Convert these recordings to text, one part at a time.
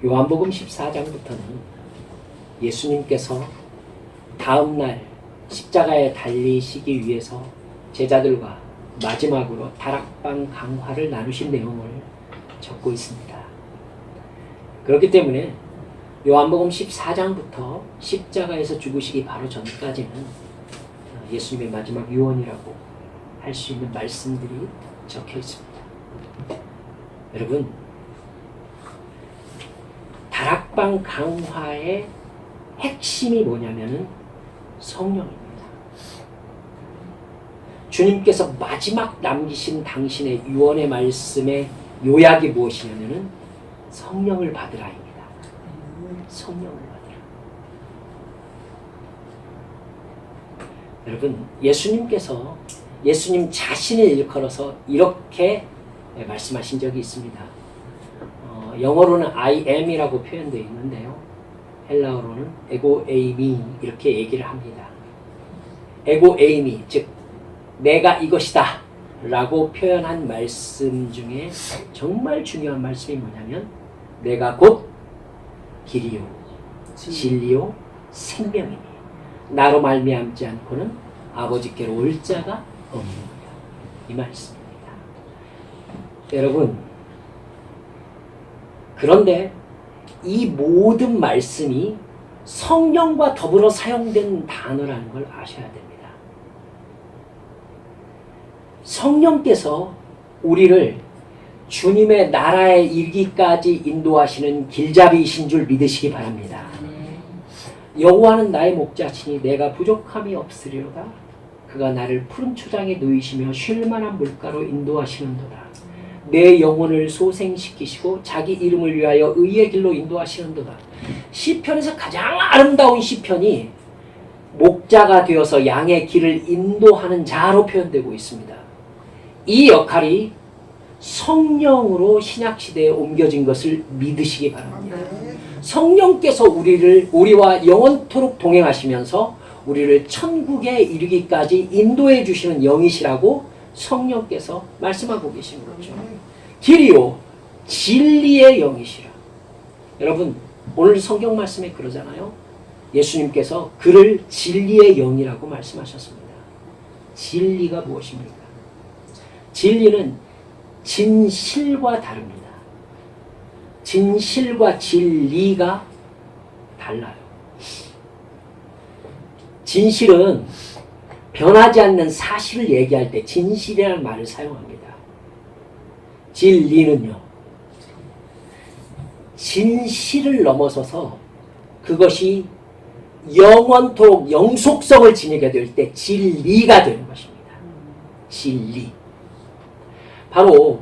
요한복음 14장부터는 예수님께서 다음날 십자가에 달리시기 위해서 제자들과 마지막으로 다락방 강화를 나누신 내용을 적고 있습니다. 그렇기 때문에 요한복음 14장부터 십자가에서 죽으시기 바로 전까지는 예수님의 마지막 유언이라고 할 수 있는 말씀들이 적혀 있습니다. 여러분, 다락방 강화의 핵심이 뭐냐면은 성령입니다. 주님께서 마지막 남기신 당신의 유언의 말씀의 요약이 무엇이냐면은 성령을 받으라입니다. 성령을 받으라. 여러분, 예수님께서 예수님 자신을 일컬어서 이렇게 말씀하신 적이 있습니다. 영어로는 I am이라고 표현되어 있는데요. 헬라어로는 에고 에이미 이렇게 얘기를 합니다. 에고 에이미, 즉 내가 이것이다 라고 표현한 말씀 중에 정말 중요한 말씀이 뭐냐면 내가 곧 길이요 진리요 생명이니 나로 말미암지 않고는 아버지께로 올 자가 없느니라. 이 말씀입니다. 여러분, 그런데 이 모든 말씀이 성령과 더불어 사용된 단어라는 걸 아셔야 됩니다. 성령께서 우리를 주님의 나라에 이르기까지 인도하시는 길잡이이신 줄 믿으시기 바랍니다. 여호와는 나의 목자시니 내가 부족함이 없으리로다. 그가 나를 푸른 초장에 누이시며 쉴 만한 물가로 인도하시는도다. 내 영혼을 소생시키시고 자기 이름을 위하여 의의 길로 인도하시는도다. 시편에서 가장 아름다운 시편이 목자가 되어서 양의 길을 인도하는 자로 표현되고 있습니다. 이 역할이 성령으로 신약시대에 옮겨진 것을 믿으시기 바랍니다. 성령께서 우리와 영원토록 동행하시면서 우리를 천국에 이르기까지 인도해 주시는 영이시라고 성령께서 말씀하고 계신 거죠. 길이요 진리의 영이시라. 여러분, 오늘 성경 말씀에 그러잖아요. 예수님께서 그를 진리의 영이라고 말씀하셨습니다. 진리가 무엇입니까? 진리는 진실과 다릅니다. 진실과 진리가 달라요. 진실은 변하지 않는 사실을 얘기할 때 진실이라는 말을 사용합니다. 진리는요, 진실을 넘어서서 그것이 영원토록 영속성을 지니게 될 때 진리가 되는 것입니다. 진리. 바로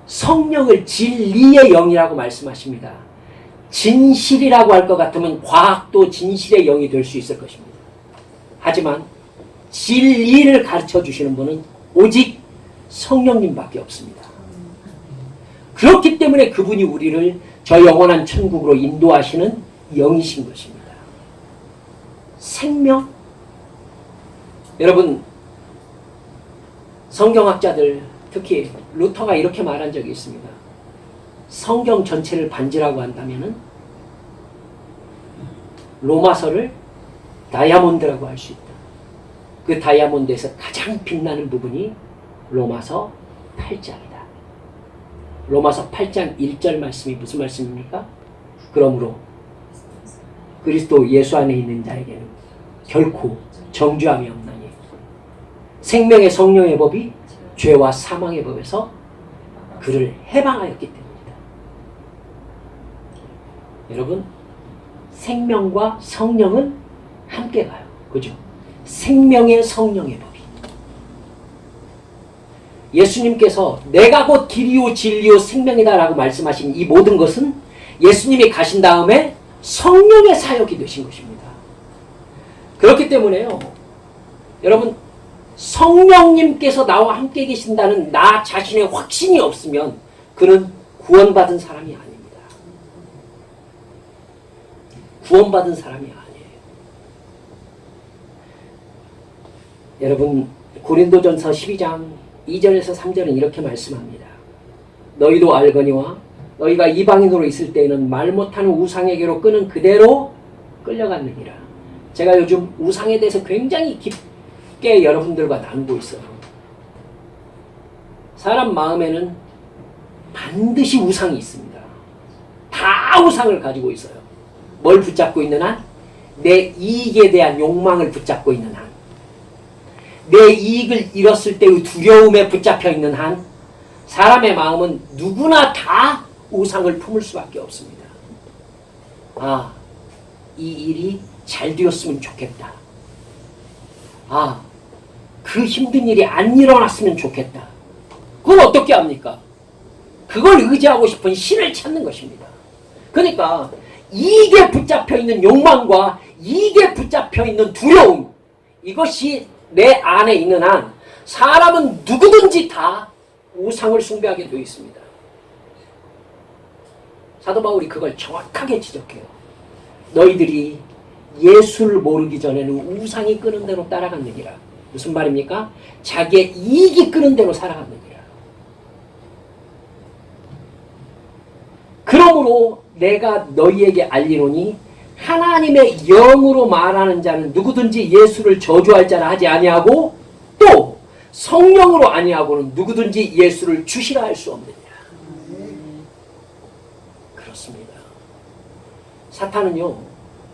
성령을 진리의 영이라고 말씀하십니다. 진실이라고 할 것 같으면 과학도 진실의 영이 될 수 있을 것입니다. 하지만 진리를 가르쳐 주시는 분은 오직 성령님밖에 없습니다. 그렇기 때문에 그분이 우리를 저 영원한 천국으로 인도하시는 영이신 것입니다. 생명? 여러분, 성경학자들, 특히 루터가 이렇게 말한 적이 있습니다. 성경 전체를 반지라고 한다면은 로마서를 다이아몬드라고 할 수 있다. 그 다이아몬드에서 가장 빛나는 부분이 로마서 8장이다. 로마서 8장 1절 말씀이 무슨 말씀입니까? 그러므로 그리스도 예수 안에 있는 자에게는 결코 정죄함이 없나니 생명의 성령의 법이 죄와 사망의 법에서 그를 해방하였기 때문이다. 여러분, 생명과 성령은 함께 가요. 그죠? 생명의 성령의 법이. 예수님께서 내가 곧 길이요 진리요 생명이다 라고 말씀하신 이 모든 것은 예수님이 가신 다음에 성령의 사역이 되신 것입니다. 그렇기 때문에요, 여러분, 성령님께서 나와 함께 계신다는 나 자신의 확신이 없으면 그는 구원받은 사람이 아닙니다. 구원받은 사람이 아니에요. 여러분, 고린도전서 12장 2절에서 3절은 이렇게 말씀합니다. 너희도 알거니와 너희가 이방인으로 있을 때에는 말 못하는 우상에게로 끄는 그대로 끌려갔느니라. 제가 요즘 우상에 대해서 굉장히 깊게 여러분들과 나누고 있어요. 사람 마음에는 반드시 우상이 있습니다. 다 우상을 가지고 있어요. 뭘 붙잡고 있는 한? 내 이익에 대한 욕망을 붙잡고 있는 한, 내 이익을 잃었을 때의 두려움에 붙잡혀 있는 한, 사람의 마음은 누구나 다 우상을 품을 수밖에 없습니다. 아, 이 일이 잘 되었으면 좋겠다. 아, 그 힘든 일이 안 일어났으면 좋겠다. 그건 어떻게 합니까? 그걸 의지하고 싶은 신을 찾는 것입니다. 그러니까 이익에 붙잡혀 있는 욕망과 이익에 붙잡혀 있는 두려움, 이것이 내 안에 있는 한 사람은 누구든지 다 우상을 숭배하게 되어 있습니다. 사도 바울이 그걸 정확하게 지적해요. 너희들이 예수를 모르기 전에는 우상이 끄는 대로 따라갔느니라. 무슨 말입니까? 자기의 이익이 끄는 대로 살아갔느니라. 그러므로 내가 너희에게 알리노니 하나님의 영으로 말하는 자는 누구든지 예수를 저주할 자라 하지 아니하고 또 성령으로 아니하고는 누구든지 예수를 주시라 할 수 없느니라. 그렇습니다. 사탄은요,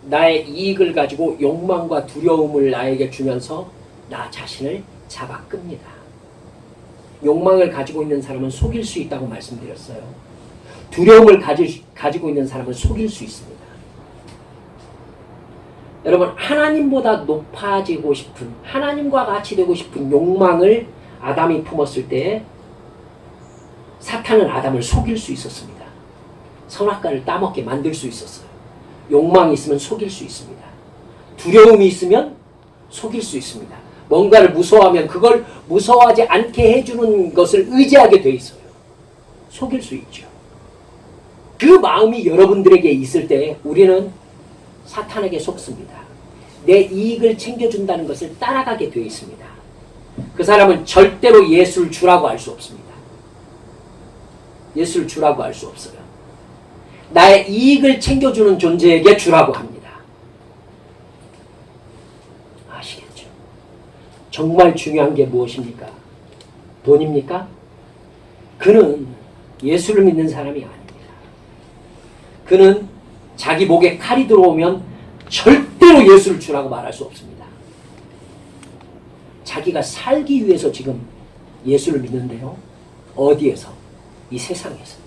나의 이익을 가지고 욕망과 두려움을 나에게 주면서 나 자신을 잡아 끕니다. 욕망을 가지고 있는 사람은 속일 수 있다고 말씀드렸어요. 두려움을 가지고 있는 사람은 속일 수 있습니다. 여러분, 하나님보다 높아지고 싶은, 하나님과 같이 되고 싶은 욕망을 아담이 품었을 때 사탄은 아담을 속일 수 있었습니다. 선악과를 따먹게 만들 수 있었어요. 욕망이 있으면 속일 수 있습니다. 두려움이 있으면 속일 수 있습니다. 뭔가를 무서워하면 그걸 무서워하지 않게 해주는 것을 의지하게 돼 있어요. 속일 수 있죠. 그 마음이 여러분들에게 있을 때 우리는 사탄에게 속습니다. 내 이익을 챙겨준다는 것을 따라가게 되어 있습니다. 그 사람은 절대로 예수를 주라고 할 수 없습니다. 예수를 주라고 할 수 없어요. 나의 이익을 챙겨주는 존재에게 주라고 합니다. 아시겠죠? 정말 중요한 게 무엇입니까? 돈입니까? 그는 예수를 믿는 사람이 아닙니다. 그는 자기 목에 칼이 들어오면 절대로 예수를 주라고 말할 수 없습니다. 자기가 살기 위해서 지금 예수를 믿는데요. 어디에서? 이 세상에서.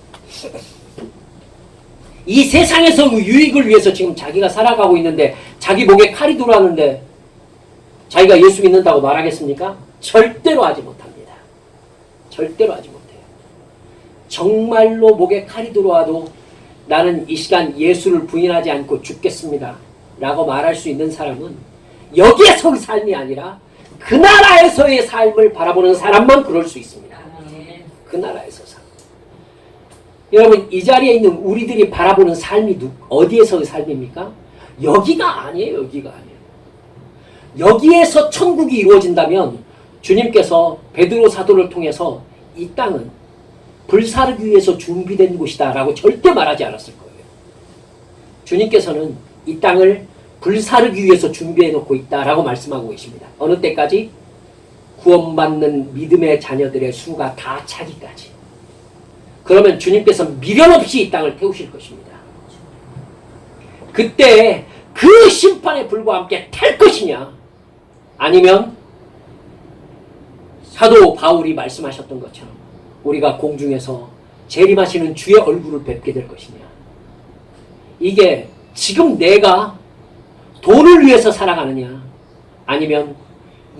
이 세상에서 유익을 위해서 지금 자기가 살아가고 있는데 자기 목에 칼이 들어왔는데 자기가 예수 믿는다고 말하겠습니까? 절대로 하지 못합니다. 절대로 하지 못해요. 정말로 목에 칼이 들어와도 나는 이 시간 예수를 부인하지 않고 죽겠습니다 라고 말할 수 있는 사람은 여기에서의 삶이 아니라 그 나라에서의 삶을 바라보는 사람만 그럴 수 있습니다. 그 나라에서 삶. 여러분, 이 자리에 있는 우리들이 바라보는 삶이 어디에서의 삶입니까? 여기가 아니에요. 여기가 아니에요. 여기에서 천국이 이루어진다면 주님께서 베드로 사도를 통해서 이 땅은 불사르기 위해서 준비된 곳이다 라고 절대 말하지 않았을 거예요. 주님께서는 이 땅을 불사르기 위해서 준비해 놓고 있다 라고 말씀하고 계십니다. 어느 때까지? 구원받는 믿음의 자녀들의 수가 다 차기까지. 그러면 주님께서 미련 없이 이 땅을 태우실 것입니다. 그때 그 심판의 불과 함께 탈 것이냐, 아니면 사도 바울이 말씀하셨던 것처럼 우리가 공중에서 재림하시는 주의 얼굴을 뵙게 될 것이냐. 이게 지금 내가 돈을 위해서 살아가느냐, 아니면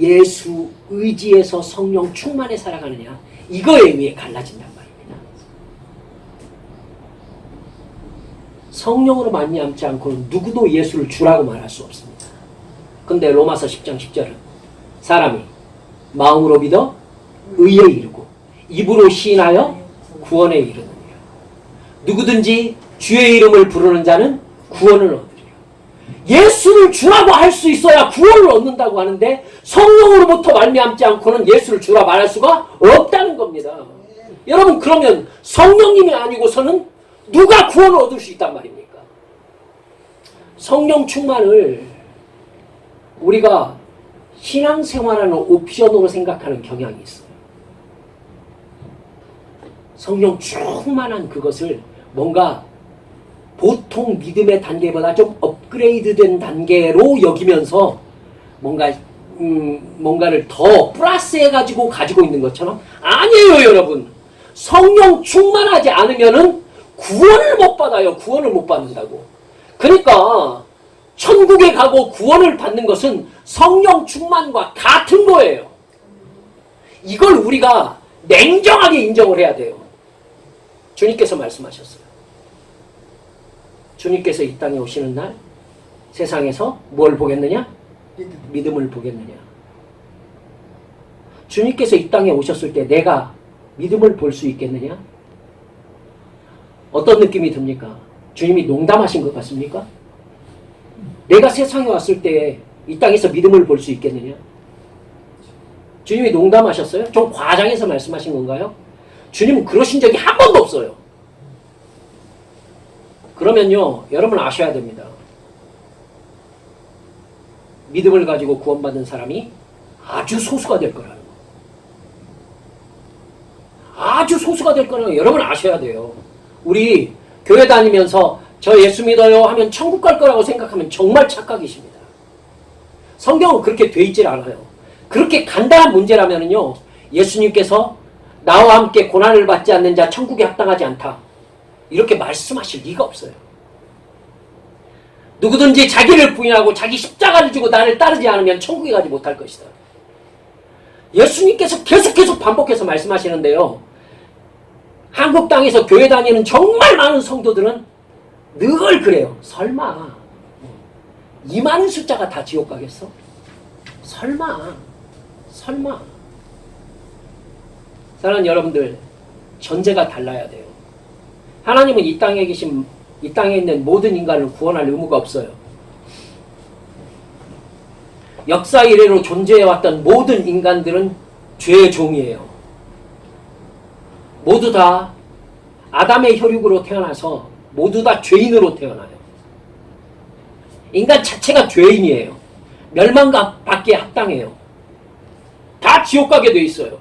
예수 의지에서 성령 충만에 살아가느냐, 이거에 의해 갈라진단 말입니다. 성령으로 말미암지 않고는 누구도 예수를 주라고 말할 수 없습니다. 근데 로마서 10장 10절은 사람이 마음으로 믿어 의에 이르고 입으로 시인하여 구원에 이르느니라. 누구든지 주의 이름을 부르는 자는 구원을 얻으리라. 예수를 주라고 할 수 있어야 구원을 얻는다고 하는데 성령으로부터 말미암지 않고는 예수를 주라 말할 수가 없다는 겁니다. 여러분, 그러면 성령님이 아니고서는 누가 구원을 얻을 수 있단 말입니까? 성령 충만을 우리가 신앙생활하는 옵션으로 생각하는 경향이 있어요. 성령 충만한 그것을 뭔가 보통 믿음의 단계보다 좀 업그레이드된 단계로 여기면서 뭔가를 더 플러스해가지고 가지고 있는 것처럼 아니에요, 여러분. 성령 충만하지 않으면은 구원을 못 받아요. 구원을 못 받는다고. 그러니까 천국에 가고 구원을 받는 것은 성령 충만과 같은 거예요. 이걸 우리가 냉정하게 인정을 해야 돼요. 주님께서 말씀하셨어요. 주님께서 이 땅에 오시는 날 세상에서 뭘 보겠느냐? 믿음을 보겠느냐? 주님께서 이 땅에 오셨을 때 내가 믿음을 볼 수 있겠느냐? 어떤 느낌이 듭니까? 주님이 농담하신 것 같습니까? 내가 세상에 왔을 때 이 땅에서 믿음을 볼 수 있겠느냐? 주님이 농담하셨어요? 좀 과장해서 말씀하신 건가요? 주님은 그러신 적이 한 번도 없어요. 그러면요, 여러분 아셔야 됩니다. 믿음을 가지고 구원받는 사람이 아주 소수가 될 거라는 거. 아주 소수가 될 거라는 거 여러분 아셔야 돼요. 우리 교회 다니면서 저 예수 믿어요 하면 천국 갈 거라고 생각하면 정말 착각이십니다. 성경은 그렇게 돼 있질 않아요. 그렇게 간단한 문제라면요, 예수님께서 나와 함께 고난을 받지 않는 자 천국에 합당하지 않다, 이렇게 말씀하실 리가 없어요. 누구든지 자기를 부인하고 자기 십자가를 지고 나를 따르지 않으면 천국에 가지 못할 것이다. 예수님께서 계속 반복해서 말씀하시는데요, 한국 땅에서 교회 다니는 정말 많은 성도들은 늘 그래요. 설마 이 많은 숫자가 다 지옥 가겠어? 설마. 사랑하는 여러분들, 전제가 달라야 돼요. 하나님은 이 땅에 있는 모든 인간을 구원할 의무가 없어요. 역사 이래로 존재해왔던 모든 인간들은 죄의 종이에요. 모두 다 아담의 혈육으로 태어나서 모두 다 죄인으로 태어나요. 인간 자체가 죄인이에요. 멸망받기에 합당해요. 다 지옥 가게 돼 있어요.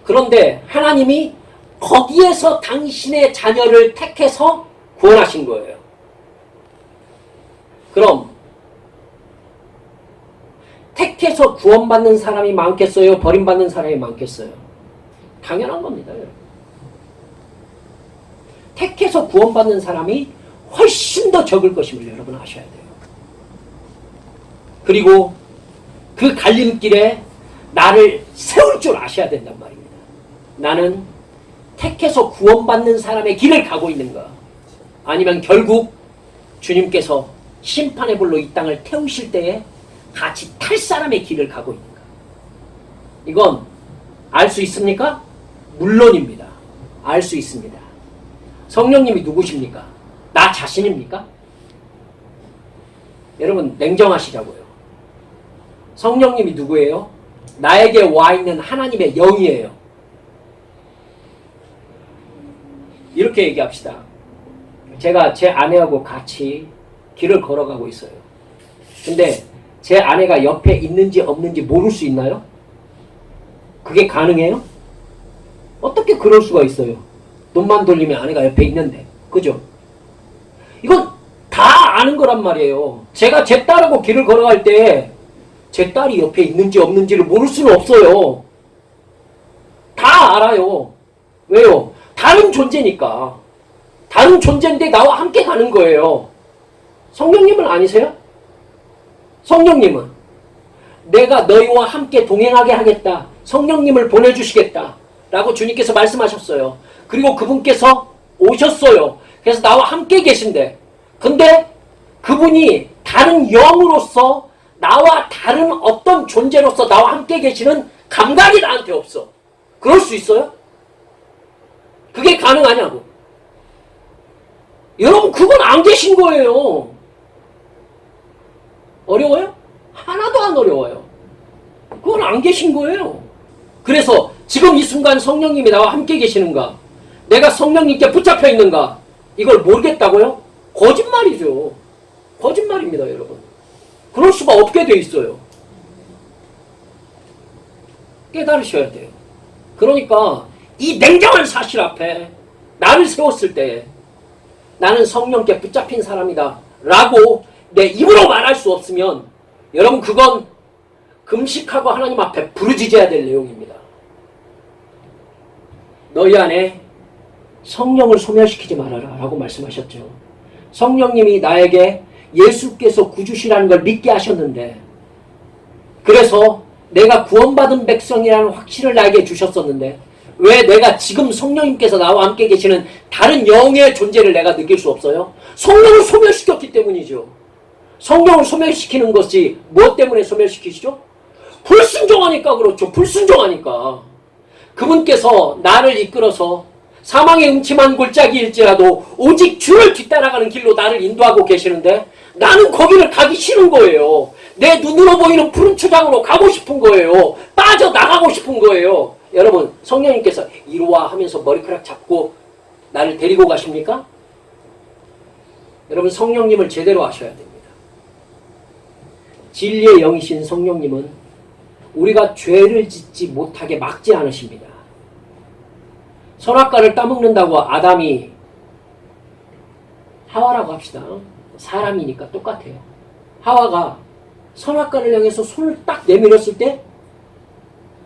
그런데 하나님이 거기에서 당신의 자녀를 택해서 구원하신 거예요. 그럼 택해서 구원받는 사람이 많겠어요? 버림받는 사람이 많겠어요? 당연한 겁니다. 택해서 구원받는 사람이 훨씬 더 적을 것임을 여러분 아셔야 돼요. 그리고 그 갈림길에 나를 세울 줄 아셔야 된단 말입니다. 나는 택해서 구원받는 사람의 길을 가고 있는가? 아니면 결국 주님께서 심판의 불로 이 땅을 태우실 때에 같이 탈 사람의 길을 가고 있는가? 이건 알 수 있습니까? 물론입니다. 알 수 있습니다. 성령님이 누구십니까? 나 자신입니까? 여러분 냉정하시자고요. 성령님이 누구예요? 나에게 와 있는 하나님의 영이에요. 이렇게 얘기합시다. 제가 제 아내하고 같이 길을 걸어가고 있어요. 근데 제 아내가 옆에 있는지 없는지 모를 수 있나요? 그게 가능해요? 어떻게 그럴 수가 있어요? 눈만 돌리면 아내가 옆에 있는데. 그죠? 이건 다 아는 거란 말이에요. 제가 제 딸하고 길을 걸어갈 때 제 딸이 옆에 있는지 없는지를 모를 수는 없어요. 다 알아요. 왜요? 다른 존재니까. 다른 존재인데 나와 함께 가는 거예요. 성령님은 아니세요? 성령님은 내가 너희와 함께 동행하게 하겠다. 성령님을 보내주시겠다. 라고 주님께서 말씀하셨어요. 그리고 그분께서 오셨어요. 그래서 나와 함께 계신데, 근데 그분이 다른 영으로서 나와 다른 어떤 존재로서 나와 함께 계시는 감각이 나한테 없어. 그럴 수 있어요? 그게 가능하냐고. 여러분 그건 안 계신 거예요. 어려워요? 하나도 안 어려워요. 그건 안 계신 거예요. 그래서 지금 이 순간 성령님이 나와 함께 계시는가? 내가 성령님께 붙잡혀 있는가? 이걸 모르겠다고요? 거짓말이죠. 거짓말입니다, 여러분. 그럴 수가 없게 돼 있어요. 깨달으셔야 돼요. 그러니까 이 냉정한 사실 앞에 나를 세웠을 때 나는 성령께 붙잡힌 사람이다 라고 내 입으로 말할 수 없으면 여러분 그건 금식하고 하나님 앞에 부르짖어야 될 내용입니다. 너희 안에 성령을 소멸시키지 말아라 라고 말씀하셨죠. 성령님이 나에게 예수께서 구주시라는 걸 믿게 하셨는데, 그래서 내가 구원받은 백성이라는 확신을 나에게 주셨었는데 왜 내가 지금 성령님께서 나와 함께 계시는 다른 영의 존재를 내가 느낄 수 없어요? 성령을 소멸시켰기 때문이죠. 성령을 소멸시키는 것이 무엇 때문에 소멸시키시죠? 불순종하니까 그렇죠. 불순종하니까. 그분께서 나를 이끌어서 사망의 음침한 골짜기일지라도 오직 주를 뒤따라가는 길로 나를 인도하고 계시는데 나는 거기를 가기 싫은 거예요. 내 눈으로 보이는 푸른 초장으로 가고 싶은 거예요. 빠져나가고 싶은 거예요. 여러분, 성령님께서 이리와 하면서 머리카락 잡고 나를 데리고 가십니까? 여러분, 성령님을 제대로 아셔야 됩니다. 진리의 영이신 성령님은 우리가 죄를 짓지 못하게 막지 않으십니다. 선악과를 따먹는다고 아담이, 하와라고 합시다. 사람이니까 똑같아요. 하와가 선악과를 향해서 손을 딱 내밀었을 때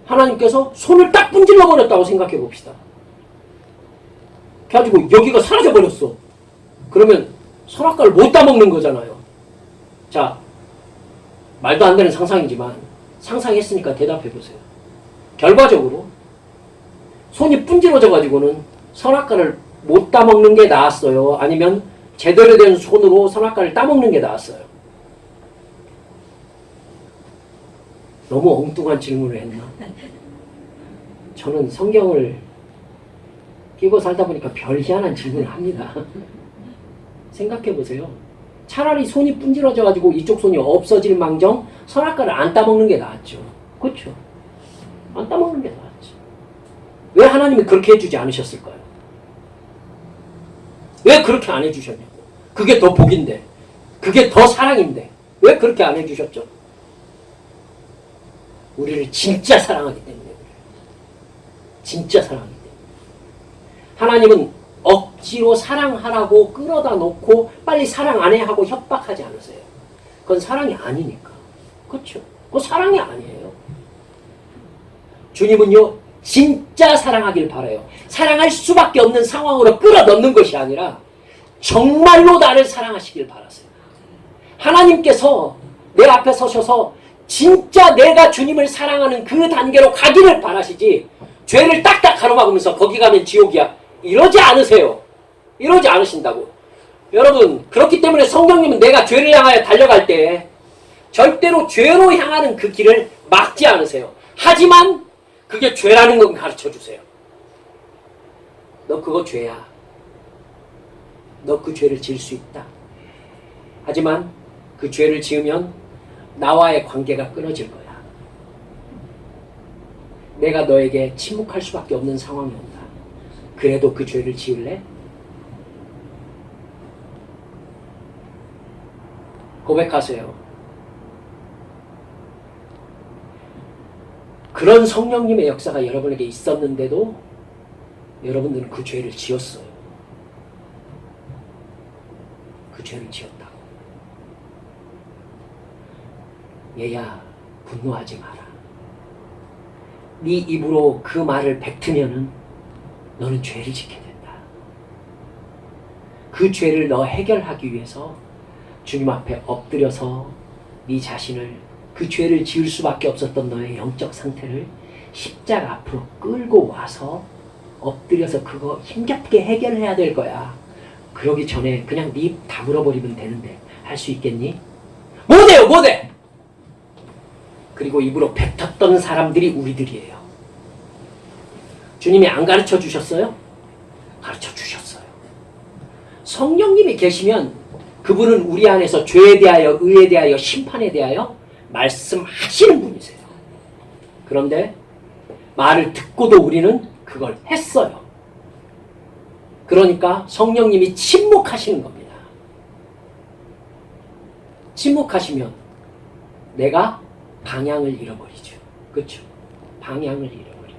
하나님께서 손을 딱 분질러 버렸다고 생각해 봅시다. 그래가지고 여기가 사라져 버렸어. 그러면 선악과를 못 따먹는 거잖아요. 자, 말도 안 되는 상상이지만 상상했으니까 대답해 보세요. 결과적으로 손이 분질러져 가지고는 선악과를 못 따먹는 게 나았어요? 아니면 제대로 된 손으로 선악과를 따먹는 게 나았어요? 너무 엉뚱한 질문을 했나? 저는 성경을 끼고 살다 보니까 별 희한한 질문을 합니다. 생각해 보세요. 차라리 손이 분질러져 가지고 이쪽 손이 없어질 망정 선악과를 안 따먹는 게 나았죠. 그렇죠? 안 따먹는 게 나았죠. 왜 하나님이 그렇게 해주지 않으셨을까요? 왜 그렇게 안 해주셨냐고. 그게 더 복인데, 그게 더 사랑인데 왜 그렇게 안 해주셨죠? 우리를 진짜 사랑하기 때문에 그래요. 진짜 사랑하기 때문에. 하나님은 억지로 사랑하라고 끌어다 놓고 빨리 사랑 안 해 하고 협박하지 않으세요. 그건 사랑이 아니니까. 그렇죠? 그건 사랑이 아니에요. 주님은요, 진짜 사랑하길 바라요. 사랑할 수밖에 없는 상황으로 끌어넣는 것이 아니라 정말로 나를 사랑하시길 바라세요. 하나님께서 내 앞에 서셔서 진짜 내가 주님을 사랑하는 그 단계로 가기를 바라시지, 죄를 딱딱 가로막으면서 거기 가면 지옥이야, 이러지 않으세요. 이러지 않으신다고. 여러분, 그렇기 때문에 성령님은 내가 죄를 향하여 달려갈 때 절대로 죄로 향하는 그 길을 막지 않으세요. 하지만 그게 죄라는 건 가르쳐주세요. 너 그거 죄야. 너 그 죄를 지을 수 있다. 하지만 그 죄를 지으면 나와의 관계가 끊어질 거야. 내가 너에게 침묵할 수밖에 없는 상황이 온다. 그래도 그 죄를 지을래? 고백하세요. 그런 성령님의 역사가 여러분에게 있었는데도 여러분들은 그 죄를 지었어요. 그 죄를 지었다고. 얘야, 분노하지 마라. 네 입으로 그 말을 뱉으면은 너는 죄를 짓게 된다. 그 죄를 너 해결하기 위해서 주님 앞에 엎드려서 네 자신을, 그 죄를 지을 수밖에 없었던 너의 영적 상태를 십자가 앞으로 끌고 와서 엎드려서 그거 힘겹게 해결해야 될 거야. 그러기 전에 그냥 네 입 다물어버리면 되는데 할 수 있겠니? 못해요, 못해! 그리고 입으로 뱉었던 사람들이 우리들이에요. 주님이 안 가르쳐 주셨어요? 가르쳐 주셨어요. 성령님이 계시면 그분은 우리 안에서 죄에 대하여, 의에 대하여, 심판에 대하여 말씀하시는 분이세요. 그런데 말을 듣고도 우리는 그걸 했어요. 그러니까 성령님이 침묵하시는 겁니다. 침묵하시면 내가 방향을 잃어버리죠. 그렇죠? 방향을 잃어버려.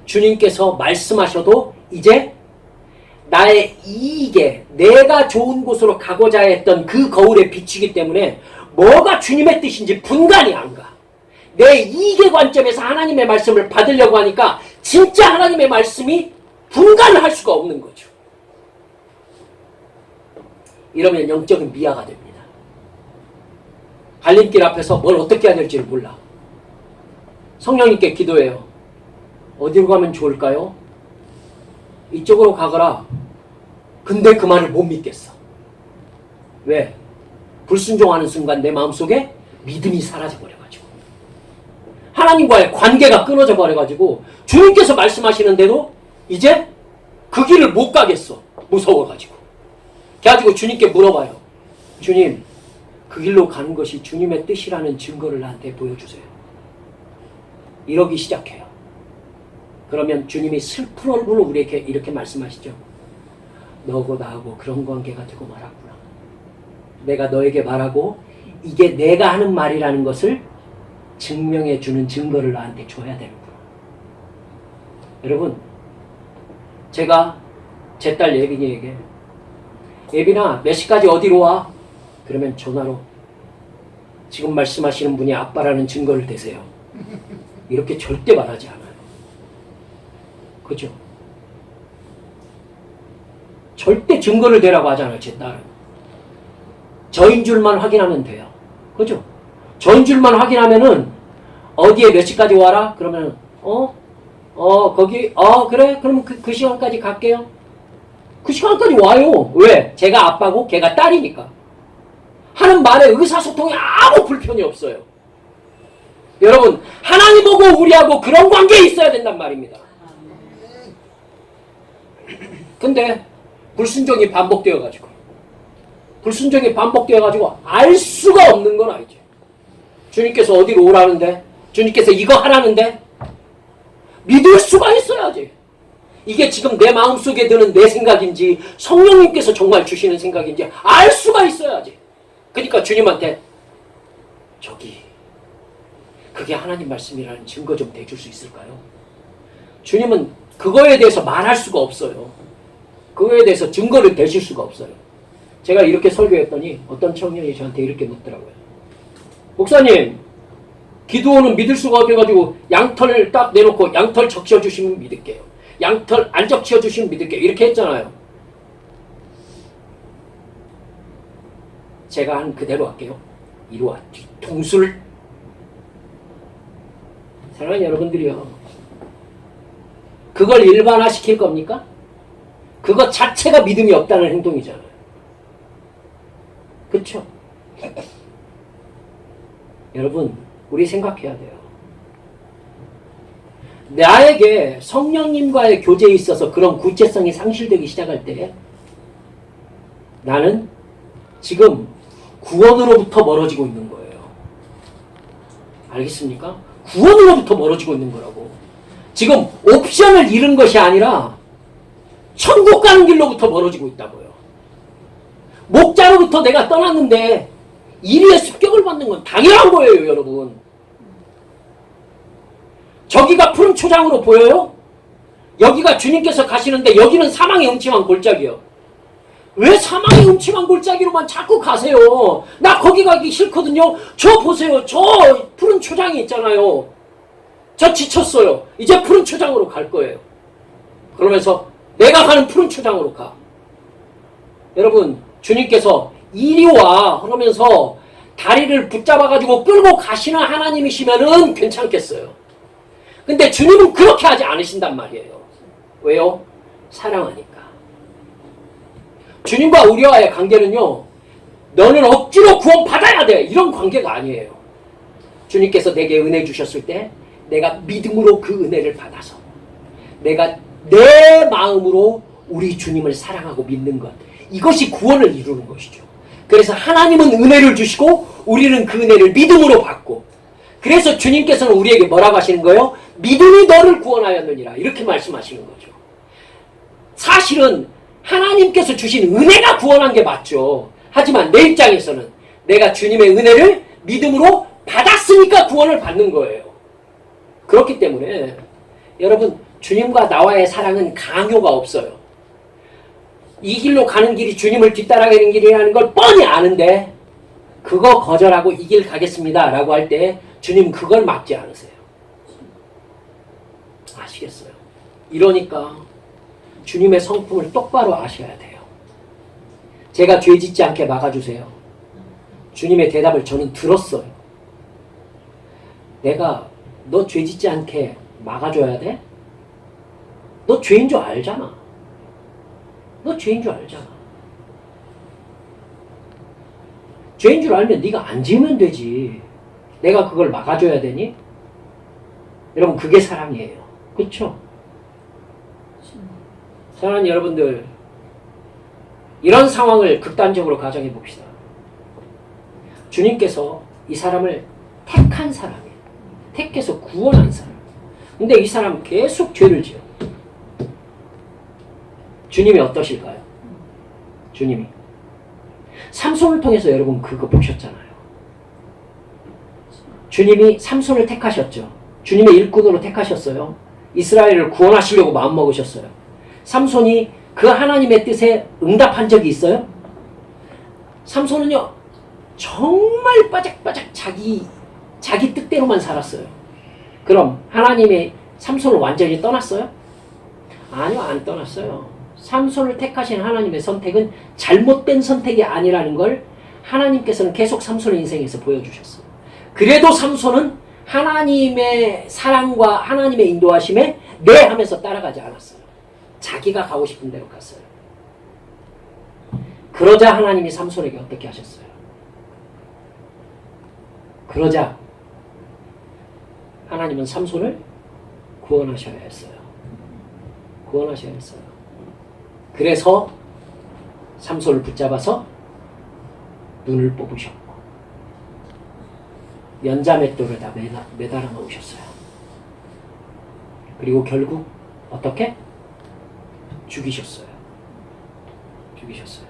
주님께서 말씀하셔도 이제 나의 이익에 내가 좋은 곳으로 가고자 했던 그 거울에 비치기 때문에 뭐가 주님의 뜻인지 분간이 안 가. 내 이익의 관점에서 하나님의 말씀을 받으려고 하니까 진짜 하나님의 말씀이 분간을 할 수가 없는 거죠. 이러면 영적인 미아가 됩니다. 갈림길 앞에서 뭘 어떻게 해야 될지를 몰라. 성령님께 기도해요. 어디로 가면 좋을까요? 이쪽으로 가거라. 근데 그 말을 못 믿겠어. 왜? 불순종하는 순간 내 마음속에 믿음이 사라져버려가지고 하나님과의 관계가 끊어져 버려가지고 주님께서 말씀하시는데도 이제 그 길을 못 가겠어. 무서워가지고. 그래가지고 주님께 물어봐요. 주님, 그 길로 가는 것이 주님의 뜻이라는 증거를 나한테 보여주세요. 이러기 시작해요. 그러면 주님이 슬픈 얼굴로 우리에게 이렇게 말씀하시죠. 너하고 나하고 그런 관계가 되고 말았구나. 내가 너에게 말하고 이게 내가 하는 말이라는 것을 증명해 주는 증거를 나한테 줘야 되는구나. 여러분, 제가 제 딸 예빈이에게 예빈아 몇 시까지 어디로 와? 그러면 전화로 지금 말씀하시는 분이 아빠라는 증거를 대세요. 이렇게 절대 말하지 않아요. 그죠? 절대 증거를 대라고 하잖아요. 제 딸은. 저인 줄만 확인하면 돼요. 그죠? 저인 줄만 확인하면은 어디에 몇 시까지 와라? 그러면 거기 그래? 그럼 그 시간까지 갈게요. 그 시간까지 와요. 왜? 제가 아빠고 걔가 딸이니까. 하는 말에 의사소통에 아무 불편이 없어요. 여러분, 하나님하고 우리하고 그런 관계에 있어야 된단 말입니다. 근데 불순종이 반복되어가지고 알 수가 없는 건 알죠. 주님께서 어디로 오라는데, 주님께서 이거 하라는데 믿을 수가 있어야지. 이게 지금 내 마음속에 드는 내 생각인지 성령님께서 정말 주시는 생각인지 알 수가 있어야지. 그러니까 주님한테 그게 하나님 말씀이라는 증거 좀 대줄 수 있을까요? 주님은 그거에 대해서 말할 수가 없어요. 그거에 대해서 증거를 대실 수가 없어요. 제가 이렇게 설교했더니 어떤 청년이 저한테 이렇게 묻더라고요. 목사님, 기도원은 믿을 수가 없어가지고 양털을 딱 내놓고 양털 적셔주시면 믿을게요. 양털 안 적셔주시면 믿을게요. 이렇게 했잖아요. 제가 한 그대로 할게요. 이리와 뒤통수를. 사랑하는 여러분들이요. 그걸 일반화시킬 겁니까? 그것 자체가 믿음이 없다는 행동이잖아요. 그렇죠? 여러분, 우리 생각해야 돼요. 나에게 성령님과의 교제에 있어서 그런 구체성이 상실되기 시작할 때 나는 지금 구원으로부터 멀어지고 있는 거예요. 알겠습니까? 구원으로부터 멀어지고 있는 거라고. 지금 옵션을 잃은 것이 아니라 천국 가는 길로부터 멀어지고 있다고요. 목자로부터 내가 떠났는데 이리의 습격을 받는 건 당연한 거예요, 여러분. 저기가 푸른 초장으로 보여요? 여기가 주님께서 가시는데 여기는 사망의 음침한 골짜기요. 왜 사망의 음침한 골짜기로만 자꾸 가세요? 나 거기 가기 싫거든요. 저 보세요. 저 푸른 초장이 있잖아요. 저 지쳤어요. 이제 푸른 초장으로 갈 거예요. 그러면서 내가 가는 푸른 초장으로 가. 여러분, 주님께서 이리 와 그러면서 다리를 붙잡아가지고 끌고 가시는 하나님이시면은 괜찮겠어요. 근데 주님은 그렇게 하지 않으신단 말이에요. 왜요? 사랑하니까. 주님과 우리와의 관계는요, 너는 억지로 구원 받아야 돼, 이런 관계가 아니에요. 주님께서 내게 은혜 주셨을 때 내가 믿음으로 그 은혜를 받아서 내가 내 마음으로 우리 주님을 사랑하고 믿는 것, 이것이 구원을 이루는 것이죠. 그래서 하나님은 은혜를 주시고 우리는 그 은혜를 믿음으로 받고, 그래서 주님께서는 우리에게 뭐라고 하시는 거예요? 믿음이 너를 구원하였느니라, 이렇게 말씀하시는 거죠. 사실은 하나님께서 주신 은혜가 구원한 게 맞죠. 하지만 내 입장에서는 내가 주님의 은혜를 믿음으로 받았으니까 구원을 받는 거예요. 그렇기 때문에 여러분, 주님과 나와의 사랑은 강요가 없어요. 이 길로 가는 길이 주님을 뒤따라가는 길이라는 걸 뻔히 아는데 그거 거절하고 이 길 가겠습니다 라고 할 때 주님 그걸 막지 않으세요. 아시겠어요? 이러니까 주님의 성품을 똑바로 아셔야 돼요. 제가 죄 짓지 않게 막아주세요. 주님의 대답을 저는 들었어요. 내가 너 죄 짓지 않게 막아줘야 돼? 너 죄인 줄 알잖아. 너 죄인 줄 알잖아. 죄인 줄 알면 네가 안 지으면 되지. 내가 그걸 막아줘야 되니? 여러분, 그게 사랑이에요. 그렇죠? 사랑하는 여러분들, 이런 상황을 극단적으로 가정해 봅시다. 주님께서 이 사람을 택한 사람이에요. 택해서 구원한 사람. 근데 이 사람 계속 죄를 지어. 주님이 어떠실까요? 주님이. 삼손을 통해서 여러분 그거 보셨잖아요. 주님이 삼손을 택하셨죠. 주님의 일꾼으로 택하셨어요. 이스라엘을 구원하시려고 마음먹으셨어요. 삼손이 그 하나님의 뜻에 응답한 적이 있어요? 삼손은요, 정말 바짝바짝 자기 뜻대로만 살았어요. 그럼 하나님의 삼손을 완전히 떠났어요? 아니요, 안 떠났어요. 삼손을 택하신 하나님의 선택은 잘못된 선택이 아니라는 걸 하나님께서는 계속 삼손의 인생에서 보여주셨어요. 그래도 삼손은 하나님의 사랑과 하나님의 인도하심에 네 하면서 따라가지 않았어요. 자기가 가고 싶은 대로 갔어요. 그러자 하나님이 삼손에게 어떻게 하셨어요? 그러자 하나님은 삼손을 구원하셔야 했어요. 구원하셔야 했어요. 그래서 삼손을 붙잡아서 눈을 뽑으셨고 연자맷돌에다 매달아 놓으셨어요. 그리고 결국 어떻게? 죽이셨어요. 죽이셨어요.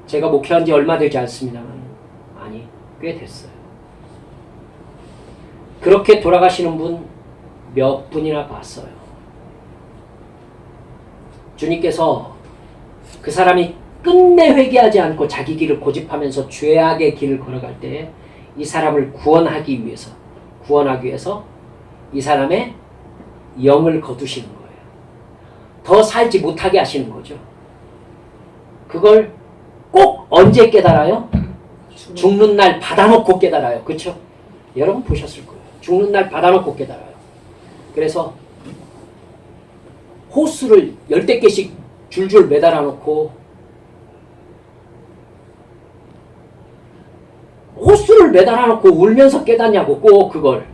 제가 목회한 지 얼마 되지 않습니다만 아니, 꽤 됐어요. 그렇게 돌아가시는 분 몇 분이나 봤어요. 주님께서 그 사람이 끝내 회개하지 않고 자기 길을 고집하면서 죄악의 길을 걸어갈 때 이 사람을 구원하기 위해서 이 사람의 영을 거두시는 거예요. 더 살지 못하게 하시는 거죠. 그걸 꼭 언제 깨달아요? 죽는 날 받아놓고 깨달아요. 그렇죠? 여러분 보셨을 거예요. 죽는 날 받아놓고 깨달아요. 그래서 호수를 10개씩 줄줄 매달아 놓고 호수를 매달아 놓고 울면서 깨닫냐고. 꼭 그걸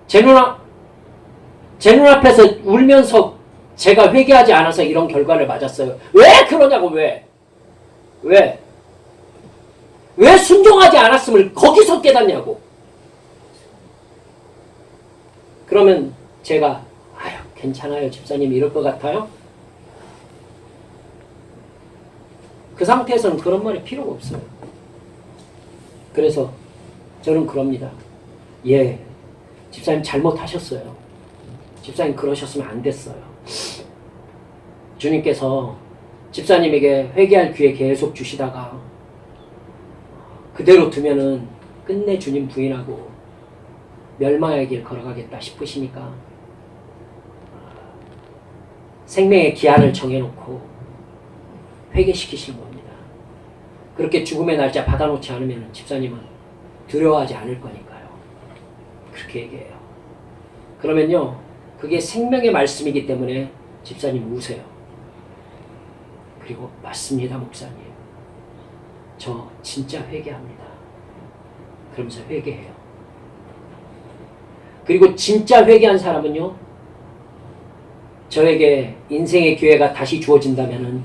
제 눈앞에서 울면서 제가 회개하지 않아서 이런 결과를 맞았어요. 왜 그러냐고. 왜 순종하지 않았음을 거기서 깨닫냐고. 그러면 제가 아유 괜찮아요 집사님 이럴 것 같아요? 그 상태에서는 그런 말이 필요가 없어요. 그래서 저는 그럽니다. 예, 집사님 잘못하셨어요. 집사님 그러셨으면 안 됐어요. 주님께서 집사님에게 회개할 기회 계속 주시다가 그대로 두면은 끝내 주님 부인하고 멸망의 길 걸어가겠다 싶으시니까 생명의 기한을 정해놓고 회개시키시는 겁니다. 그렇게 죽음의 날짜 받아놓지 않으면 집사님은 두려워하지 않을 거니까요. 그렇게 얘기해요. 그러면요, 그게 생명의 말씀이기 때문에 집사님 우세요. 그리고 맞습니다 목사님. 저 진짜 회개합니다. 그러면서 회개해요. 그리고 진짜 회개한 사람은요, 저에게 인생의 기회가 다시 주어진다면은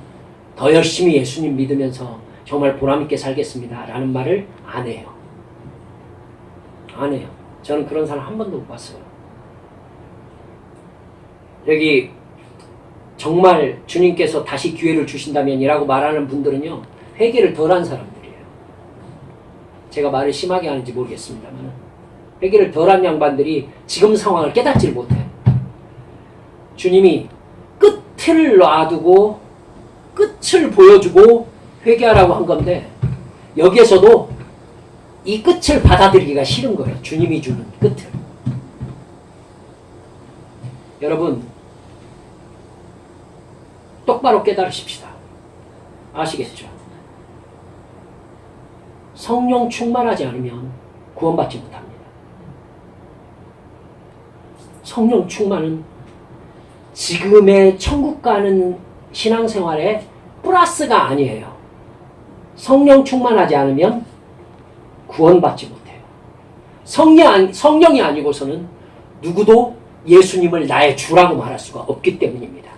더 열심히 예수님 믿으면서 정말 보람있게 살겠습니다 라는 말을 안 해요. 안 해요. 저는 그런 사람 한 번도 못 봤어요. 여기 정말 주님께서 다시 기회를 주신다면이라고 말하는 분들은요, 회개를 덜한 사람들이에요. 제가 말을 심하게 하는지 모르겠습니다만, 회개를 덜한 양반들이 지금 상황을 깨닫지를 못해요. 주님이 끝을 놔두고 끝을 보여주고 회개하라고 한 건데, 여기에서도 이 끝을 받아들이기가 싫은 거예요. 주님이 주는 끝을. 여러분, 똑바로 깨달으십시다. 아시겠죠? 성령 충만하지 않으면 구원받지 못합니다. 성령 충만은 지금의 천국 가는 신앙생활에 플러스가 아니에요. 성령 충만하지 않으면 구원받지 못해요. 성령이 아니고서는 누구도 예수님을 나의 주라고 말할 수가 없기 때문입니다.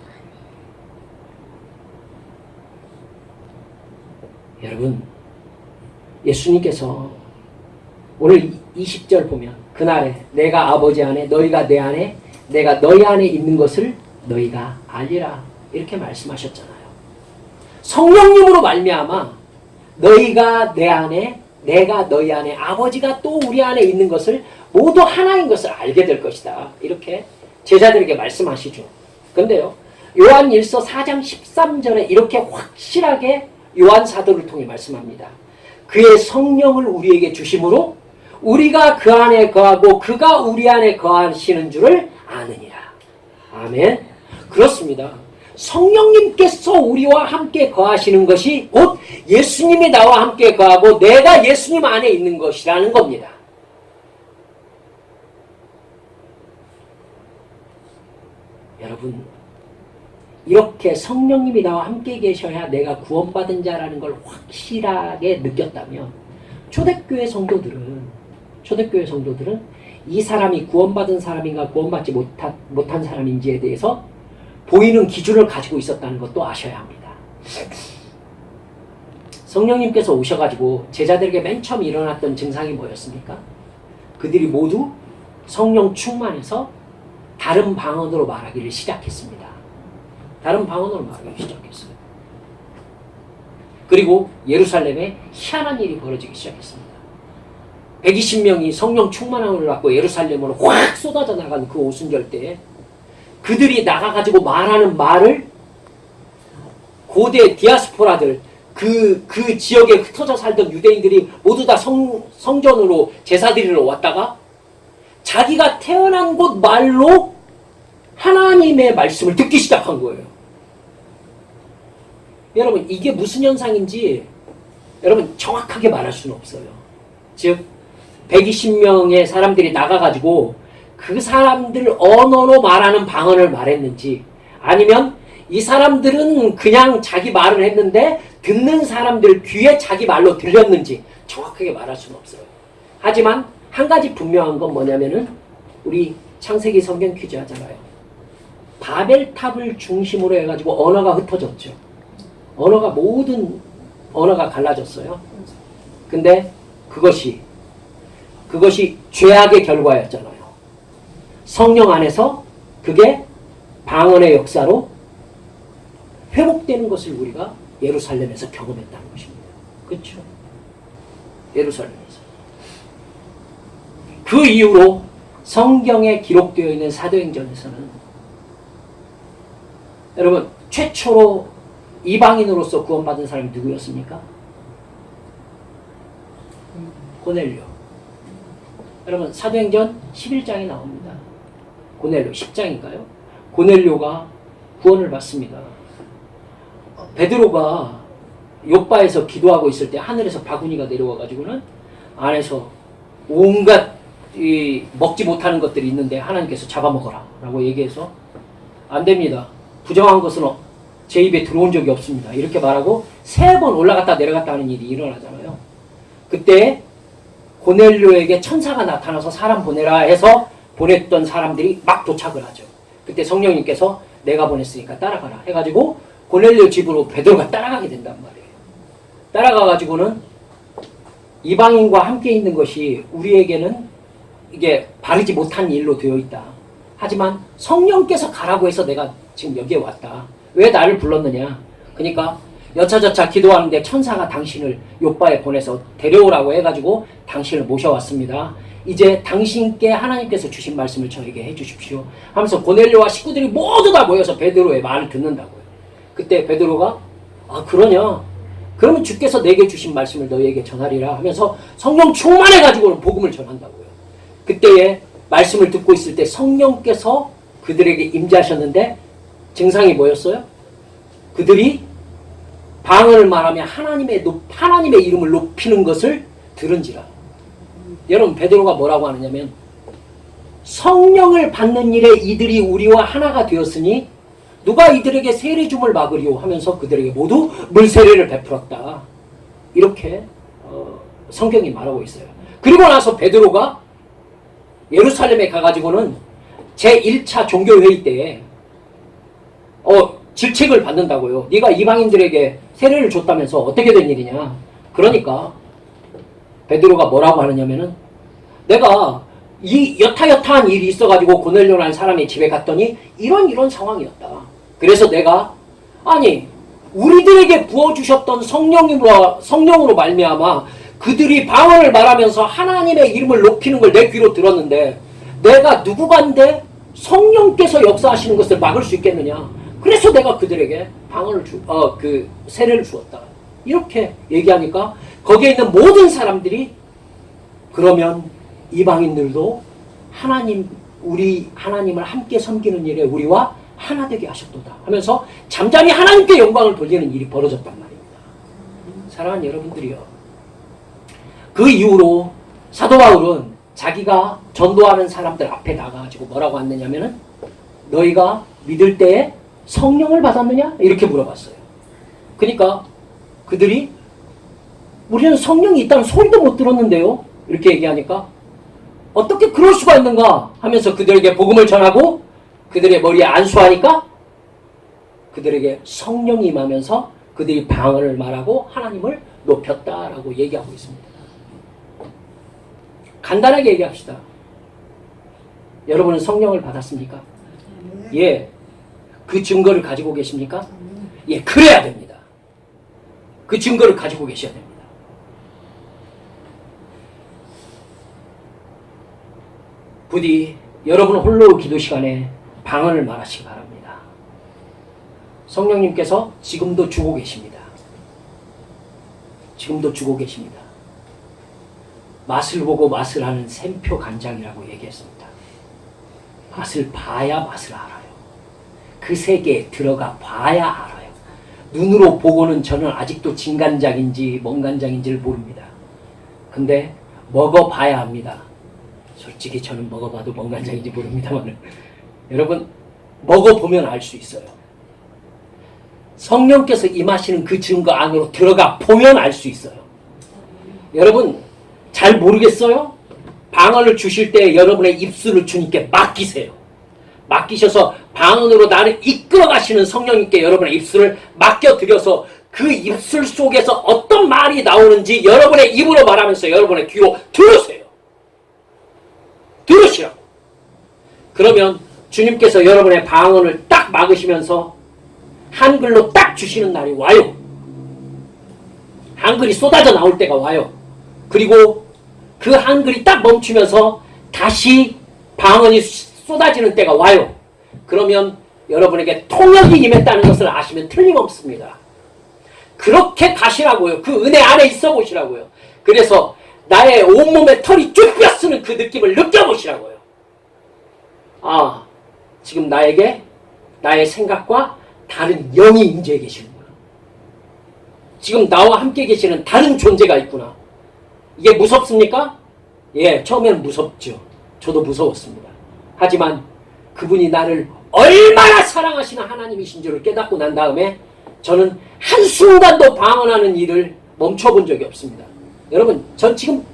여러분, 예수님께서 오늘 20절 보면 그날에 내가 아버지 안에 너희가 내 안에 내가 너희 안에 있는 것을 너희가 알리라 이렇게 말씀하셨잖아요. 성령님으로 말미암아 너희가 내 안에 내가 너희 안에 아버지가 또 우리 안에 있는 것을 모두 하나인 것을 알게 될 것이다. 이렇게 제자들에게 말씀하시죠. 근데요, 요한 1서 4장 13절에 이렇게 확실하게 요한 사도를 통해 말씀합니다. 그의 성령을 우리에게 주심으로 우리가 그 안에 거하고 그가 우리 안에 거하시는 줄을 아느니라. 아멘. 그렇습니다. 성령님께서 우리와 함께 거하시는 것이 곧 예수님이 나와 함께 거하고 내가 예수님 안에 있는 것이라는 겁니다. 여러분, 이렇게 성령님이 나와 함께 계셔야 내가 구원받은 자라는 걸 확실하게 느꼈다면 초대교회 성도들은 이 사람이 구원받은 사람인가 구원받지 못한 사람인지에 대해서 보이는 기준을 가지고 있었다는 것도 아셔야 합니다. 성령님께서 오셔가지고 제자들에게 맨 처음 일어났던 증상이 뭐였습니까? 그들이 모두 성령 충만해서 다른 방언으로 말하기를 시작했습니다. 다른 방언으로 말하기 시작했어요. 그리고 예루살렘에 희한한 일이 벌어지기 시작했습니다. 120명이 성령 충만함을 받고 예루살렘으로 확 쏟아져 나간 그 오순절 때에 그들이 나가가지고 말하는 말을 고대 디아스포라들 그 지역에 흩어져 살던 유대인들이 모두 다 성전으로 제사 드리러 왔다가 자기가 태어난 곳 말로 하나님의 말씀을 듣기 시작한 거예요. 여러분, 이게 무슨 현상인지 여러분 정확하게 말할 수는 없어요. 즉 120명의 사람들이 나가가지고 그 사람들 언어로 말하는 방언을 말했는지 아니면 이 사람들은 그냥 자기 말을 했는데 듣는 사람들 귀에 자기 말로 들렸는지 정확하게 말할 수는 없어요. 하지만 한 가지 분명한 건 뭐냐면은 우리 창세기 성경 퀴즈 하잖아요. 바벨탑을 중심으로 해가지고 언어가 흩어졌죠. 모든 언어가 갈라졌어요. 근데 그것이 죄악의 결과였잖아요. 성령 안에서 그게 방언의 역사로 회복되는 것을 우리가 예루살렘에서 경험했다는 것입니다. 그렇죠? 예루살렘에서. 그 이후로 성경에 기록되어 있는 사도행전에서는 여러분 최초로 이방인으로서 구원받은 사람이 누구였습니까? 고넬료. 여러분 사도행전 11장에 나옵니다. 고넬료 10장인가요? 고넬료가 구원을 받습니다. 베드로가 요바에서 기도하고 있을 때 하늘에서 바구니가 내려와가지고는 안에서 온갖 먹지 못하는 것들이 있는데 하나님께서 잡아먹어라 라고 얘기해서 안 됩니다. 부정한 것은 제 입에 들어온 적이 없습니다. 이렇게 말하고 3번 올라갔다 내려갔다 하는 일이 일어나잖아요. 그때 고넬료에게 천사가 나타나서 사람 보내라 해서 보냈던 사람들이 막 도착을 하죠. 그때 성령님께서 내가 보냈으니까 따라가라 해가지고 고넬료 집으로 베드로가 따라가게 된단 말이에요. 따라가가지고는 이방인과 함께 있는 것이 우리에게는 이게 바르지 못한 일로 되어 있다. 하지만 성령께서 가라고 해서 내가 지금 여기에 왔다. 왜 나를 불렀느냐? 그러니까 여차저차 기도하는데 천사가 당신을 요바에 보내서 데려오라고 해가지고 당신을 모셔왔습니다. 이제 당신께 하나님께서 주신 말씀을 저에게 해주십시오 하면서 고넬료와 식구들이 모두 다 모여서 베드로의 말을 듣는다고요. 그때 베드로가 아 그러냐? 그러면 주께서 내게 주신 말씀을 너희에게 전하리라 하면서 성령 충만해가지고는 복음을 전한다고요. 그때에 말씀을 듣고 있을 때 성령께서 그들에게 임재하셨는데 증상이 뭐였어요? 그들이 방언을 말하며 하나님의 이름을 높이는 것을 들은지라. 여러분 베드로가 뭐라고 하느냐면 성령을 받는 일에 이들이 우리와 하나가 되었으니 누가 이들에게 세례 줌을 막으리오 하면서 그들에게 모두 물세례를 베풀었다. 이렇게 성경이 말하고 있어요. 그리고 나서 베드로가 예루살렘에 가가지고는 제1차 종교회의 때에 질책을 받는다고요. 네가 이방인들에게 세례를 줬다면서 어떻게 된 일이냐. 그러니까 베드로가 뭐라고 하느냐면은 내가 이 여타여타한 일이 있어가지고 고넬료라는 사람의 집에 갔더니 이런 상황이었다. 그래서 내가 아니 우리들에게 부어주셨던 성령으로 말미암아 그들이 방언을 말하면서 하나님의 이름을 높이는 걸 내 귀로 들었는데 내가 누구간데 성령께서 역사하시는 것을 막을 수 있겠느냐. 그래서 내가 그들에게 세례를 주었다. 이렇게 얘기하니까 거기에 있는 모든 사람들이 그러면 이방인들도 우리 하나님을 함께 섬기는 일에 우리와 하나 되게 하셨도다 하면서 잠잠히 하나님께 영광을 돌리는 일이 벌어졌단 말입니다. 사랑하는 여러분들이요. 그 이후로 사도 바울은 자기가 전도하는 사람들 앞에 나가가지고 뭐라고 했느냐면은 너희가 믿을 때에 성령을 받았느냐? 이렇게 물어봤어요. 그러니까 그들이 우리는 성령이 있다는 소리도 못 들었는데요. 이렇게 얘기하니까 어떻게 그럴 수가 있는가 하면서 그들에게 복음을 전하고 그들의 머리에 안수하니까 그들에게 성령이 임하면서 그들이 방언을 말하고 하나님을 높였다라고 얘기하고 있습니다. 간단하게 얘기합시다. 여러분은 성령을 받았습니까? 예. 그 증거를 가지고 계십니까? 예, 그래야 됩니다. 그 증거를 가지고 계셔야 됩니다. 부디 여러분 홀로 기도 시간에 방언을 말하시기 바랍니다. 성령님께서 지금도 주고 계십니다. 지금도 주고 계십니다. 맛을 보고 맛을 아는 샘표 간장이라고 얘기했습니다. 맛을 봐야 맛을 알아요. 그 세계에 들어가 봐야 알아요. 눈으로 보고는 저는 아직도 진간장인지 멍간장인지를 모릅니다. 근데 먹어봐야 합니다. 솔직히 저는 먹어봐도 멍간장인지 모릅니다만 여러분 먹어보면 알 수 있어요. 성령께서 임하시는 그 증거 안으로 들어가 보면 알 수 있어요. 여러분 잘 모르겠어요? 방언을 주실 때 여러분의 입술을 주님께 맡기세요. 맡기셔서 방언으로 나를 이끌어 가시는 성령님께 여러분의 입술을 맡겨드려서 그 입술 속에서 어떤 말이 나오는지 여러분의 입으로 말하면서 여러분의 귀로 들으세요. 들으시라고. 그러면 주님께서 여러분의 방언을 딱 막으시면서 한글로 딱 주시는 날이 와요. 한글이 쏟아져 나올 때가 와요. 그리고 그 한글이 딱 멈추면서 다시 방언이 쏟아지는 때가 와요. 그러면 여러분에게 통역이 임했다는 것을 아시면 틀림없습니다. 그렇게 가시라고요. 그 은혜 안에 있어 보시라고요. 그래서 나의 온몸에 털이 쭉 뼈쓰는 그 느낌을 느껴보시라고요. 아, 지금 나에게 나의 생각과 다른 영이 임재해 계시는구나. 지금 나와 함께 계시는 다른 존재가 있구나. 이게 무섭습니까? 예, 처음에는 무섭죠. 저도 무서웠습니다. 하지만 그분이 나를 얼마나 사랑하시는 하나님이신 줄을 깨닫고 난 다음에 저는 한순간도 방언하는 일을 멈춰본 적이 없습니다. 여러분, 전 지금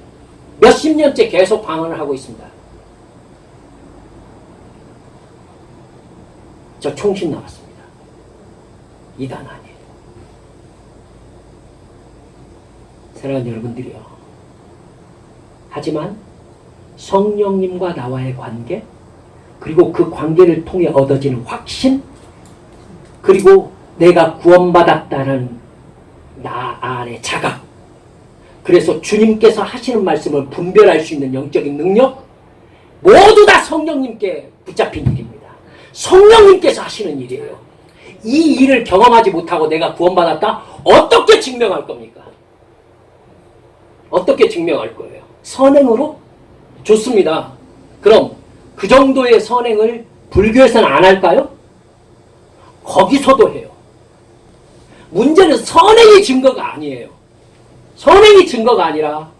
몇십 년째 계속 방언을 하고 있습니다. 저 총신 나왔습니다. 이단 아니에요. 사랑하는 여러분들이요. 하지만 성령님과 나와의 관계, 그리고 그 관계를 통해 얻어지는 확신, 그리고 내가 구원받았다는 나 안의 자각, 그래서 주님께서 하시는 말씀을 분별할 수 있는 영적인 능력, 모두 다 성령님께 붙잡힌 일입니다. 성령님께서 하시는 일이에요. 이 일을 경험하지 못하고 내가 구원받았다? 어떻게 증명할 겁니까? 어떻게 증명할 거예요? 선행으로? 좋습니다. 그럼 그 정도의 선행을 불교에서는 안 할까요? 거기서도 해요. 문제는 선행이 증거가 아니에요. 선행이 증거가 아니라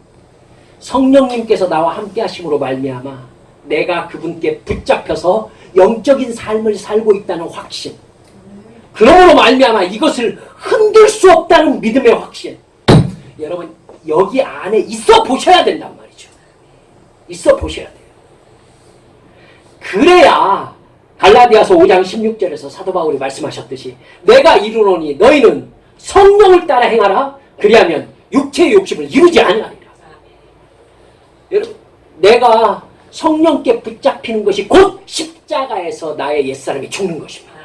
성령님께서 나와 함께 하심으로 말미암아 내가 그분께 붙잡혀서 영적인 삶을 살고 있다는 확신, 그러므로 말미암아 이것을 흔들 수 없다는 믿음의 확신. 여러분 여기 안에 있어 보셔야 된단 말이죠. 있어 보셔야 돼요. 그래야 갈라디아서 5장 16절에서 사도 바울이 말씀하셨듯이 내가 이루노니 너희는 성령을 따라 행하라. 그리하면 육체의 욕심을 이루지 아니하리라. 여러분 내가 성령께 붙잡히는 것이 곧 십자가에서 나의 옛사람이 죽는 것입니다.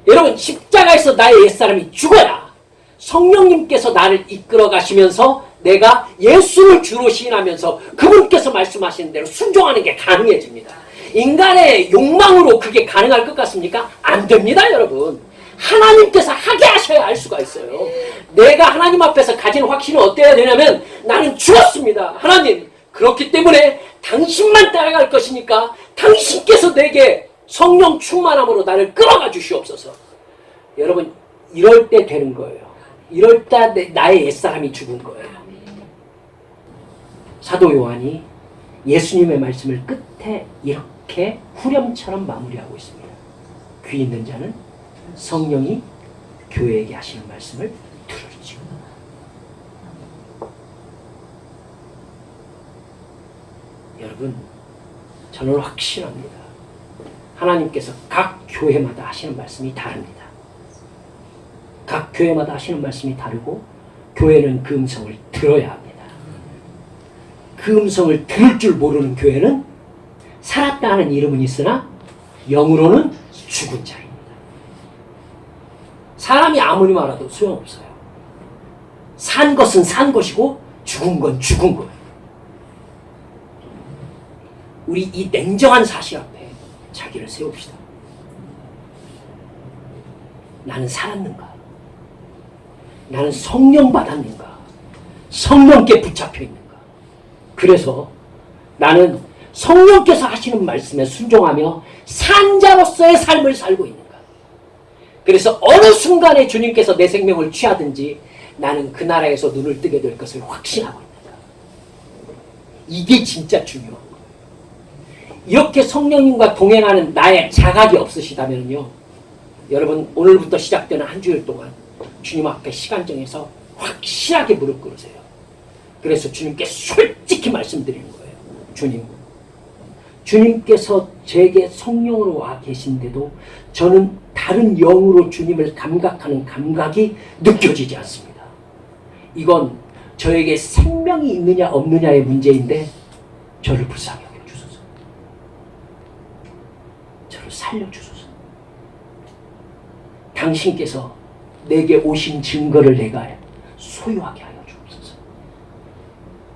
여러분 십자가에서 나의 옛사람이 죽어야 성령님께서 나를 이끌어 가시면서 내가 예수를 주로 시인하면서 그분께서 말씀하시는 대로 순종하는 게 가능해집니다. 인간의 욕망으로 그게 가능할 것 같습니까? 안 됩니다, 여러분. 하나님께서 하게 하셔야 알 수가 있어요. 내가 하나님 앞에서 가진 확신은 어때야 되냐면 나는 죽었습니다. 하나님, 그렇기 때문에 당신만 따라갈 것이니까 당신께서 내게 성령 충만함으로 나를 끌어가 주시옵소서. 여러분 이럴 때 되는 거예요. 이럴 때 나의 옛사람이 죽은 거예요. 사도 요한이 예수님의 말씀을 끝에 이렇게 후렴처럼 마무리하고 있습니다. 귀 있는 자는 성령이 교회에게 하시는 말씀을 들을지어다. 여러분 저는 확신합니다. 하나님께서 각 교회마다 하시는 말씀이 다릅니다. 각 교회마다 하시는 말씀이 다르고 교회는 그 음성을 들어야 합니다. 그 음성을 들을 줄 모르는 교회는 살았다 하는 이름은 있으나 영으로는 죽은 자입니다. 사람이 아무리 말해도 소용없어요. 산 것은 산 것이고 죽은 건 죽은 거예요. 우리 이 냉정한 사실 앞에 자기를 세웁시다. 나는 살았는가? 나는 성령 받았는가? 성령께 붙잡혀 있는가? 그래서 나는 성령께서 하시는 말씀에 순종하며 산자로서의 삶을 살고 있는가? 그래서 어느 순간에 주님께서 내 생명을 취하든지 나는 그 나라에서 눈을 뜨게 될 것을 확신하고 있는가? 이게 진짜 중요한 거예요. 이렇게 성령님과 동행하는 나의 자각이 없으시다면요, 여러분 오늘부터 시작되는 한 주일 동안 주님 앞에 시간 정해서 확실하게 무릎 꿇으세요. 그래서 주님께 솔직히 말씀드리는 거예요. 주님께서 제게 성령으로 와 계신데도 저는 다른 영으로 주님을 감각하는 감각이 느껴지지 않습니다. 이건 저에게 생명이 있느냐 없느냐의 문제인데 저를 불쌍히 여겨주소서. 저를 살려주소서. 당신께서 내게 오신 증거를 내가 소유하게 하여 주옵소서.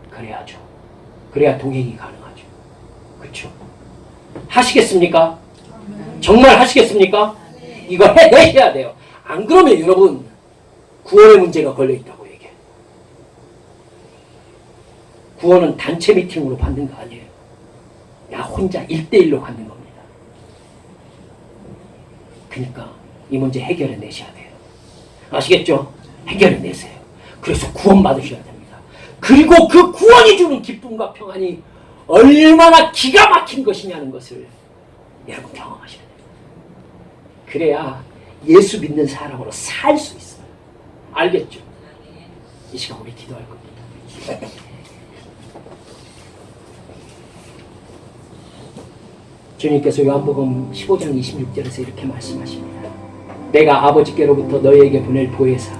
그래야죠. 그래야 동행이 가능하죠. 그렇죠? 하시겠습니까? 정말 하시겠습니까? 이거 해내셔야 돼요. 안 그러면 여러분 구원의 문제가 걸려있다고 얘기해. 구원은 단체 미팅으로 받는 거 아니에요. 야 혼자 1대1로 받는 겁니다. 그러니까 이 문제 해결해 내셔야 돼요. 아시겠죠? 해결해 내세요. 그래서 구원 받으셔야 됩니다. 그리고 그 구원이 주는 기쁨과 평안이 얼마나 기가 막힌 것이냐는 것을 여러분 경험하셔야 됩니다. 그래야 예수 믿는 사람으로 살 수 있어요. 알겠죠? 이 시간 우리 기도할 겁니다. 주님께서 요한복음 15장 26절에서 이렇게 말씀하십니다. 내가 아버지께로부터 너희에게 보낼 보혜사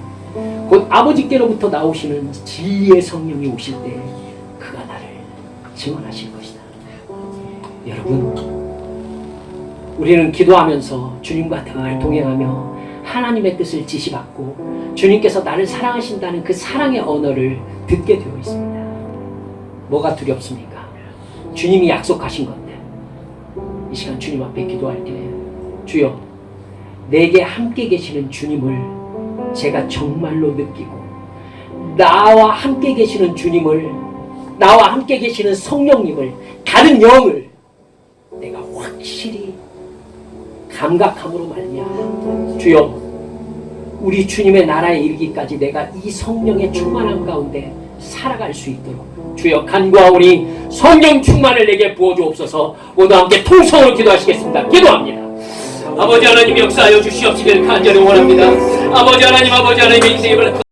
곧 아버지께로부터 나오시는 진리의 성령이 오실 때 그가 나를 증언하실 것이다. 여러분, 우리는 기도하면서 주님과 늘 동행하며 하나님의 뜻을 지시받고 주님께서 나를 사랑하신다는 그 사랑의 언어를 듣게 되어 있습니다. 뭐가 두렵습니까? 주님이 약속하신 건데. 이 시간 주님 앞에 기도할 때, 주여, 내게 함께 계시는 주님을 제가 정말로 느끼고, 나와 함께 계시는 주님을, 나와 함께 계시는 성령님을, 다른 영을 내가 확실히 감각함으로 말미암아 주여, 우리 주님의 나라에 이르기까지 내가 이 성령의 충만함 가운데 살아갈 수 있도록 주여 간구하오니 성령 충만을 내게 부어주옵소서. 오늘 함께 통성으로 기도하시겠습니다. 기도합니다. 아버지 하나님 역사하여 주시옵시길 간절히 원합니다. 아버지 하나님, 아버지 하나님의 인생을